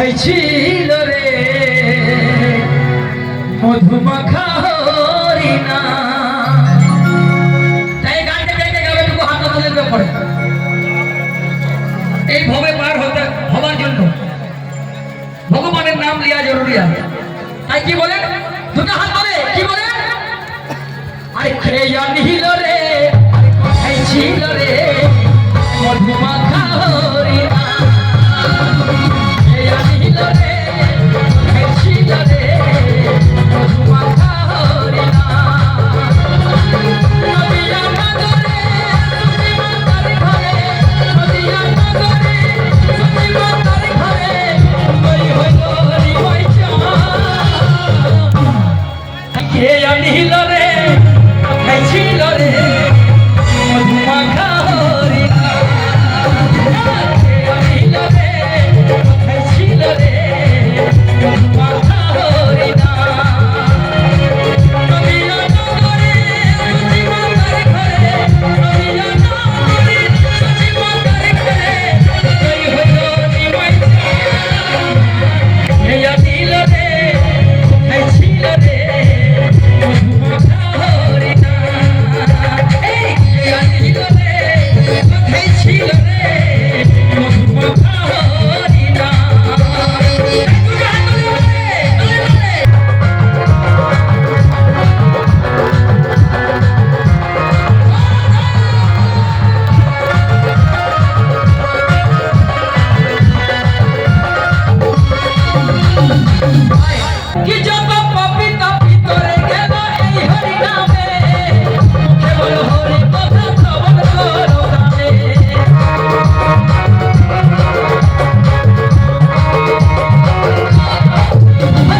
কোথায় ছিল রে মধুমাখা হরিণা। তাই গানটা গাইতে গেলে একটু হাত তুলে পড়ে এই ভবে পার হবার জন্য ভগবানের নাম লিয়া জরুরি আছে। তাই কি বলে দুটো হাত ধরে কি বলে আরে খেয়া নিল রে কোথায় ছিল রে মধুমাখা হরিণা। খেয়া নিল রে কোথায় ছিল রে মধুমাখা হরিণা। নদিয়া নগরে সুতি মাতার ঘরে, নদিয়া নগরে সুতি মাতার ঘরে ওই হইল হরি বৈচা। খেয়া নিল রে কোথায় ছিল রে মধুমাখা হরিণা। খেয়া নিল রে কোথায় ছিল রে মধুমাখা হরিণা। নদিয়া নগরে সুতি মাতার ঘরে, নদিয়া নগরে সুতি মাতার ঘরে ওই হইল হরি বৈচা। খেয়া নিল রে কোথায় ছিল রে মধুমাখা হরিণা। এই খেয়া নিল রে কোথায় ছিল রে মধুমাখা হরিণা। কি যত পবিত্র ভিতরে গেল এই হরি নামে, কেবল হরি কথা শ্রবণ করো কানে।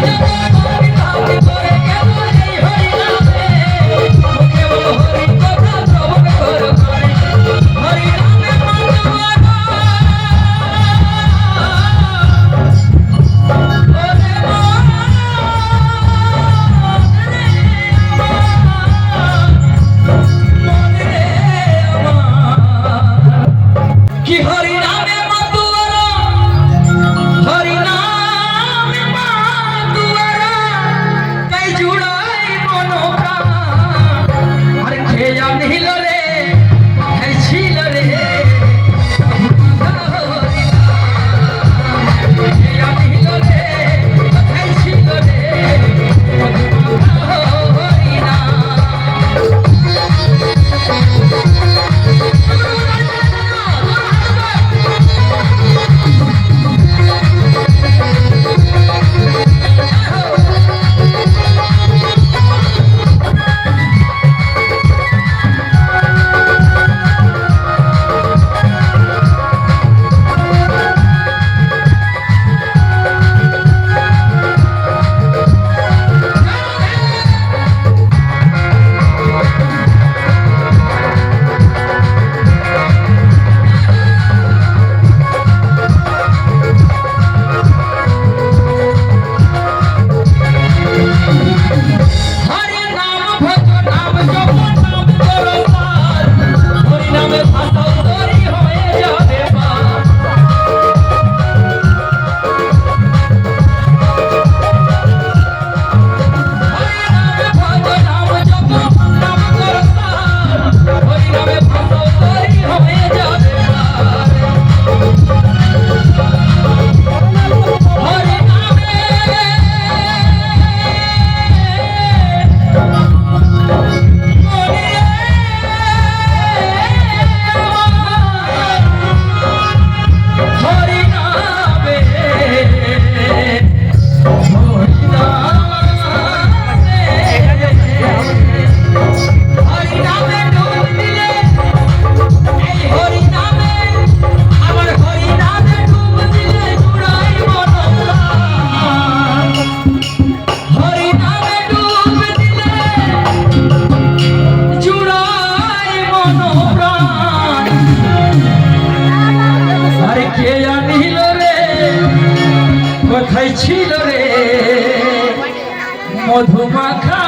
যত পবিত্র ভিতরে গেল এই হরি নামে, কেবল হরি কথা শ্রবণ করো কানে। হরি নামে মনওয়ারা কি হরি নামে মাতুয়ারা, হরি নামে মাতুয়ারা তাই জুড়াই মনোপ্রাণ। আর খেয়া নিল রে কোথায় ছিল রে খেয়া নিল রে কোথায় ছিল রে হরিণা। হরি নাম ভজ নাম জপ নাম করো পার, হরি নামে ভাষা তরি হয়ে যাবে পার। হরি নামে ভজ নাম জপ নাম করো পার, হরি নামে ভাষা তরি হয়ে যাবে পার। হরি নামে হরি নামে হরি নামে ডুব দিলে এই হরি নামে আমার হরি নামে ডুব দিলে জুড়াই মনোপ্রাণ। হরি নামে ডুব দিলে জুড়াই মনোপ্রাণ। আরে খেয়া নিল রে কোথায় ছিল রে মধুমাখা